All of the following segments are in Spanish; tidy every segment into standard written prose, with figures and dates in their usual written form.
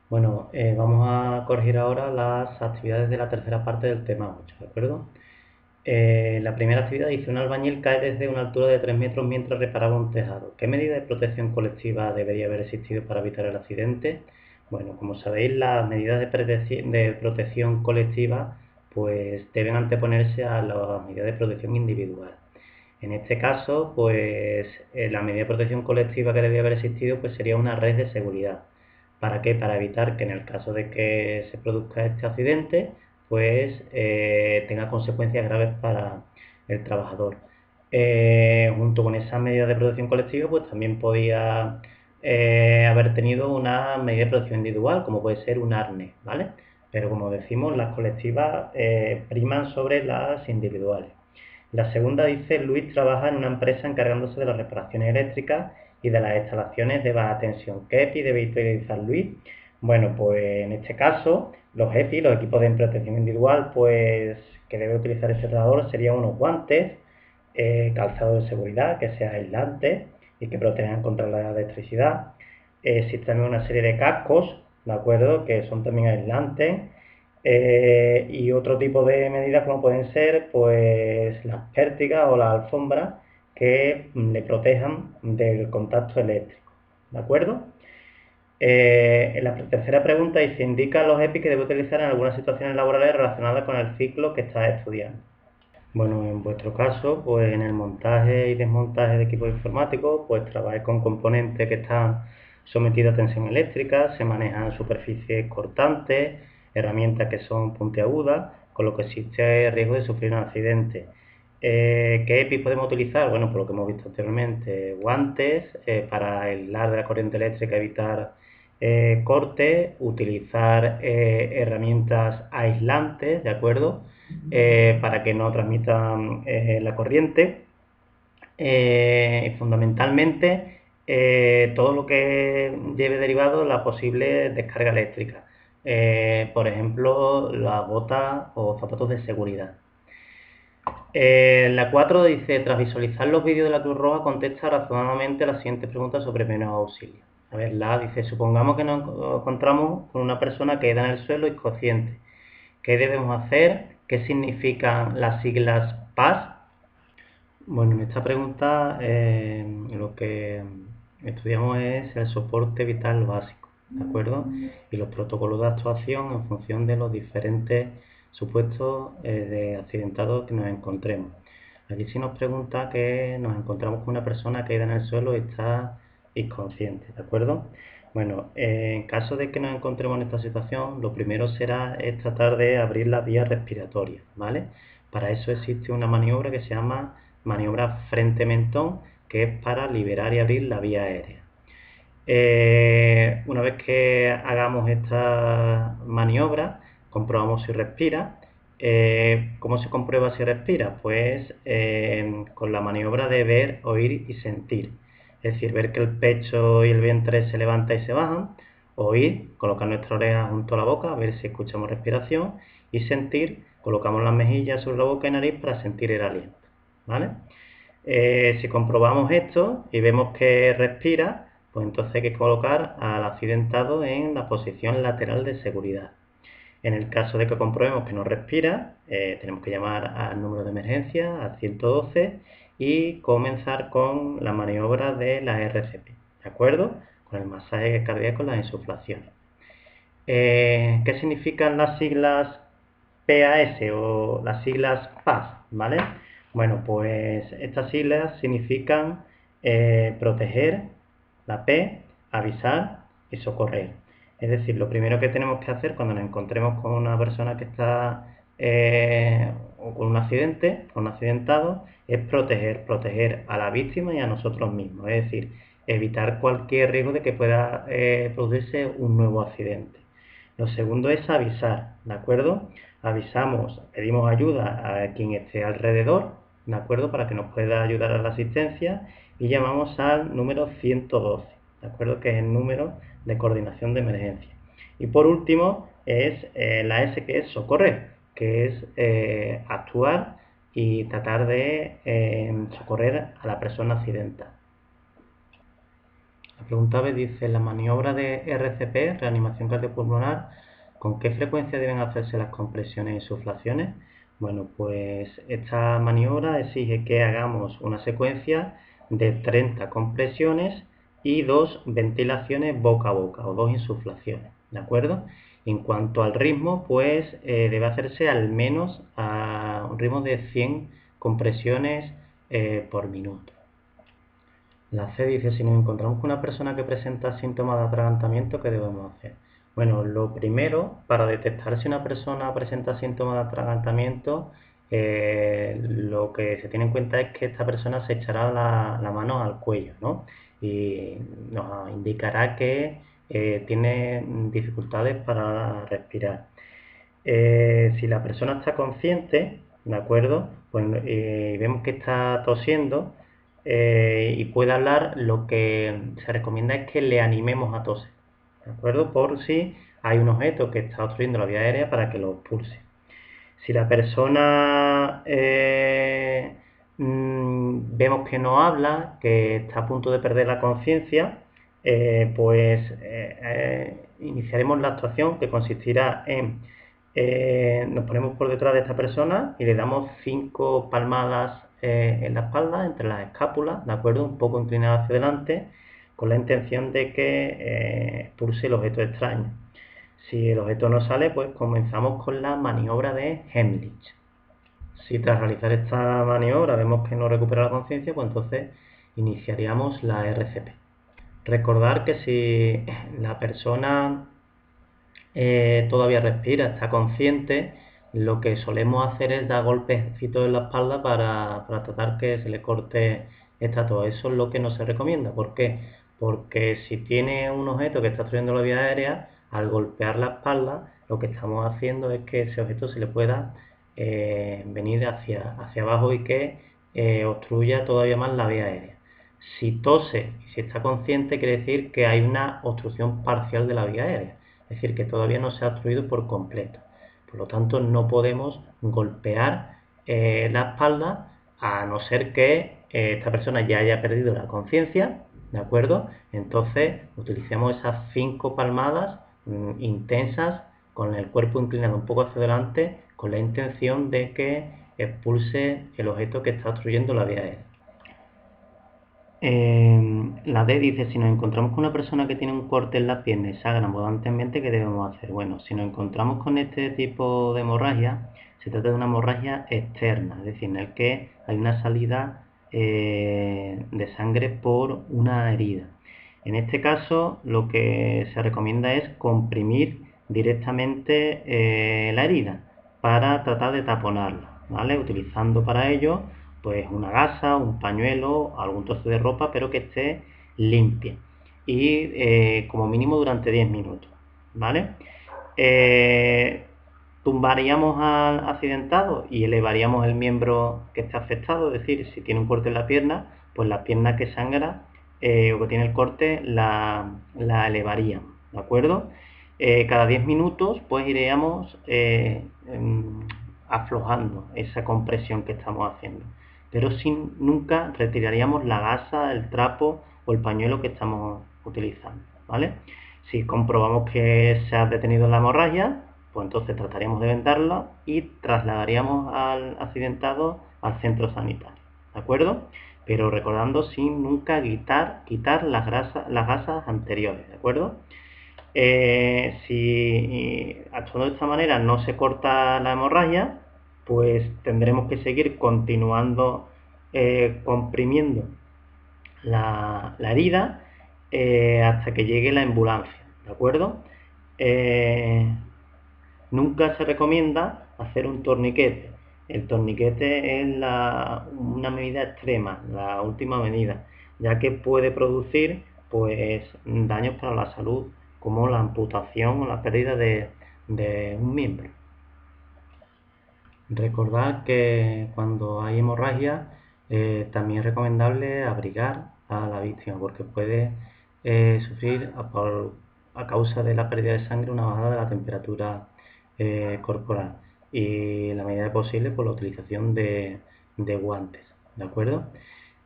Bueno, vamos a corregir ahora las actividades de la tercera parte del tema 8, ¿de acuerdo? La primera actividad dice: un albañil cae desde una altura de 3 metros mientras reparaba un tejado. ¿Qué medida de protección colectiva debería haber existido para evitar el accidente? Bueno, como sabéis, las medidas de protección colectiva pues deben anteponerse a las medidas de protección individual. En este caso, pues la medida de protección colectiva que debía haber existido pues sería una red de seguridad. ¿Para qué? Para evitar que en el caso de que se produzca este accidente, pues tenga consecuencias graves para el trabajador. Junto con esa medida de protección colectiva, pues también podía haber tenido una medida de protección individual, como puede ser un arnés, ¿vale? Pero como decimos, las colectivas priman sobre las individuales. La segunda dice: Luis trabaja en una empresa encargándose de las reparaciones eléctricas y de las instalaciones de baja tensión. ¿Qué EPI debe utilizar Luis? Bueno, pues en este caso, los EPI, los equipos de protección individual, pues que debe utilizar este trabajador serían unos guantes, calzado de seguridad, que sea aislante y que protejan contra la electricidad. Existe también una serie de cascos, ¿de acuerdo?, que son también aislantes. Y otro tipo de medidas como pueden ser pues las pértigas o las alfombras que le protejan del contacto eléctrico, ¿de acuerdo? En la tercera pregunta dice: indica los EPI que debe utilizar en algunas situaciones laborales relacionadas con el ciclo que está estudiando. Bueno, en vuestro caso, pues en el montaje y desmontaje de equipos informáticos, pues trabajáis con componentes que están sometidos a tensión eléctrica, se manejan superficies cortantes, herramientas que son puntiagudas, con lo que existe riesgo de sufrir un accidente. ¿Qué EPI podemos utilizar? Bueno, por lo que hemos visto anteriormente: guantes para aislar de la corriente eléctrica, evitar cortes, utilizar herramientas aislantes, ¿de acuerdo? Para que no transmitan la corriente. Fundamentalmente, todo lo que lleve derivado la posible descarga eléctrica. Por ejemplo, las botas o zapatos de seguridad. La 4 dice: tras visualizar los vídeos de la Cruz Roja, contesta razonadamente las siguientes preguntas sobre primeros auxilios. A ver, la A dice: supongamos que nos encontramos con una persona que queda en el suelo inconsciente. ¿Qué debemos hacer? ¿Qué significan las siglas PAS? Bueno, en esta pregunta lo que estudiamos es el soporte vital básico, ¿de acuerdo? Y los protocolos de actuación en función de los diferentes supuestos de accidentados que nos encontremos. Aquí sí nos pregunta que nos encontramos con una persona caída en el suelo y está inconsciente, ¿de acuerdo? Bueno, en caso de que nos encontremos en esta situación, lo primero será tratar de abrir las vías respiratorias, ¿vale? Para eso existe una maniobra que se llama maniobra frente-mentón, que es para liberar y abrir la vía aérea. Una vez que hagamos esta maniobra, comprobamos si respira. ¿Cómo se comprueba si respira? Pues con la maniobra de ver, oír y sentir. Es decir, ver que el pecho y el vientre se levantan y se bajan. Oír, colocar nuestra oreja junto a la boca, a ver si escuchamos respiración. Y sentir, colocamos las mejillas sobre la boca y nariz para sentir el aliento, ¿vale? Si comprobamos esto y vemos que respira, pues entonces hay que colocar al accidentado en la posición lateral de seguridad. En el caso de que comprobemos que no respira, tenemos que llamar al número de emergencia, al 112, y comenzar con la maniobra de la RCP, ¿de acuerdo? Con el masaje cardíaco y las insuflaciones. ¿Qué significan las siglas PAS o las siglas PAS? ¿Vale? Bueno, pues estas siglas significan proteger, la P, avisar y socorrer. Es decir, lo primero que tenemos que hacer cuando nos encontremos con una persona que está o con un accidente, con un accidentado, es proteger a la víctima y a nosotros mismos. Es decir, evitar cualquier riesgo de que pueda producirse un nuevo accidente. Lo segundo es avisar, ¿de acuerdo? Avisamos, pedimos ayuda a quien esté alrededor, ¿de acuerdo? Para que nos pueda ayudar a la asistencia, y llamamos al número 112, ¿de acuerdo? Que es el número de coordinación de emergencia. Y por último es la S, que es socorrer, que es actuar y tratar de socorrer a la persona accidentada. La pregunta B dice, la maniobra de RCP, reanimación cardiopulmonar, ¿con qué frecuencia deben hacerse las compresiones y insuflaciones? Bueno, pues esta maniobra exige que hagamos una secuencia de 30 compresiones y 2 ventilaciones boca a boca o 2 insuflaciones, ¿de acuerdo? En cuanto al ritmo, pues debe hacerse al menos a un ritmo de 100 compresiones por minuto. La C dice, si nos encontramos con una persona que presenta síntomas de atragantamiento, ¿qué debemos hacer? Bueno, lo primero, para detectar si una persona presenta síntomas de atragantamiento, lo que se tiene en cuenta es que esta persona se echará la mano al cuello, ¿no? Y nos indicará que tiene dificultades para respirar. Si la persona está consciente, ¿de acuerdo? Pues vemos que está tosiendo y puede hablar, lo que se recomienda es que le animemos a toser, ¿de acuerdo? Por si hay un objeto que está obstruyendo la vía aérea para que lo expulse. Si la persona vemos que no habla, que está a punto de perder la conciencia, iniciaremos la actuación, que consistirá en nos ponemos por detrás de esta persona y le damos 5 palmadas en la espalda, entre las escápulas, ¿de acuerdo? Un poco inclinado hacia adelante, con la intención de que expulse el objeto extraño. Si el objeto no sale, pues comenzamos con la maniobra de Heimlich. Si tras realizar esta maniobra vemos que no recupera la conciencia, pues entonces iniciaríamos la RCP. Recordar que si la persona todavía respira, está consciente, lo que solemos hacer es dar golpecitos en la espalda para tratar que se le corte esta tos. Eso es lo que no se recomienda. ¿Por qué? Porque si tiene un objeto que está obstruyendo la vía aérea, al golpear la espalda, lo que estamos haciendo es que ese objeto se le pueda venir hacia abajo y que obstruya todavía más la vía aérea. Si tose y si está consciente, quiere decir que hay una obstrucción parcial de la vía aérea, es decir, que todavía no se ha obstruido por completo. Por lo tanto, no podemos golpear la espalda a no ser que esta persona ya haya perdido la conciencia, ¿de acuerdo? Entonces, utilicemos esas 5 palmadas intensas con el cuerpo inclinado un poco hacia adelante, con la intención de que expulse el objeto que está obstruyendo la vía aérea. La D dice, si nos encontramos con una persona que tiene un corte en la pierna y sangra abundantemente, ¿qué debemos hacer? Bueno, si nos encontramos con este tipo de hemorragia, se trata de una hemorragia externa, es decir, en el que hay una salida de sangre por una herida. En este caso, lo que se recomienda es comprimir directamente la herida para tratar de taponarla, ¿vale? Utilizando para ello pues una gasa, un pañuelo, algún trozo de ropa, pero que esté limpia y como mínimo durante 10 minutos, ¿vale? Tumbaríamos al accidentado y elevaríamos el miembro que está afectado, es decir, si tiene un corte en la pierna, pues la pierna que sangra o que tiene el corte la elevaríamos, ¿de acuerdo? Cada 10 minutos pues iríamos aflojando esa compresión que estamos haciendo, pero nunca retiraríamos la gasa, el trapo o el pañuelo que estamos utilizando, ¿vale? Si comprobamos que se ha detenido la hemorragia, pues entonces trataríamos de vendarla y trasladaríamos al accidentado al centro sanitario, ¿de acuerdo? Pero recordando sin nunca quitar las gasas anteriores, ¿de acuerdo? Si actuando de esta manera no se corta la hemorragia, pues tendremos que seguir continuando comprimiendo la herida hasta que llegue la ambulancia, ¿de acuerdo? Nunca se recomienda hacer un torniquete. El torniquete es una medida extrema, la última medida, ya que puede producir pues daños para la salud, como la amputación o la pérdida de un miembro. Recordad que cuando hay hemorragia también es recomendable abrigar a la víctima, porque puede sufrir a causa de la pérdida de sangre una bajada de la temperatura corporal, y en la medida de posible por la utilización de guantes, ¿de acuerdo?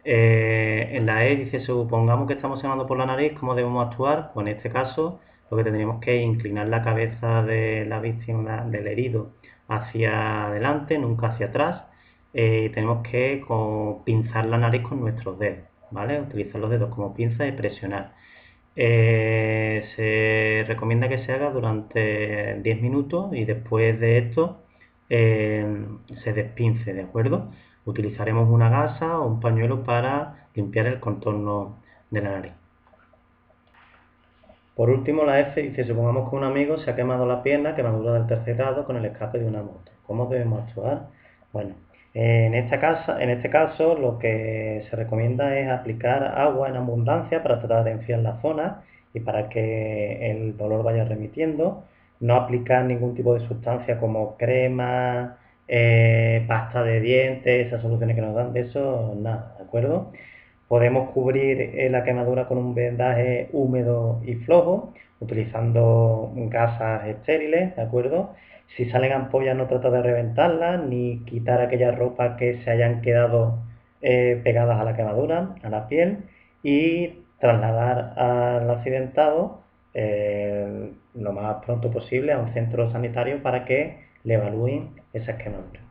En la E dice, supongamos que estamos sangrando por la nariz, ¿cómo debemos actuar? Pues en este caso, lo que tendríamos que es inclinar la cabeza de la víctima, del herido, hacia adelante, nunca hacia atrás. Tenemos que pinzar la nariz con nuestros dedos, ¿vale? Utilizar los dedos como pinza y presionar. Se recomienda que se haga durante 10 minutos y después de esto se despince, ¿de acuerdo? Utilizaremos una gasa o un pañuelo para limpiar el contorno de la nariz. Por último, la F dice, supongamos que un amigo se ha quemado la pierna, quemadura del tercer grado, con el escape de una moto. ¿Cómo debemos actuar? Bueno, en este caso lo que se recomienda es aplicar agua en abundancia para tratar de enfriar la zona y para que el dolor vaya remitiendo. No aplicar ningún tipo de sustancia como crema, pasta de dientes, esas soluciones que nos dan de eso, nada, ¿de acuerdo? Podemos cubrir la quemadura con un vendaje húmedo y flojo, utilizando gasas estériles, ¿de acuerdo? Si salen ampollas, no trata de reventarlas ni quitar aquellas ropas que se hayan quedado pegadas a la quemadura, a la piel, y trasladar al accidentado lo más pronto posible a un centro sanitario para que le evalúen esas quemaduras.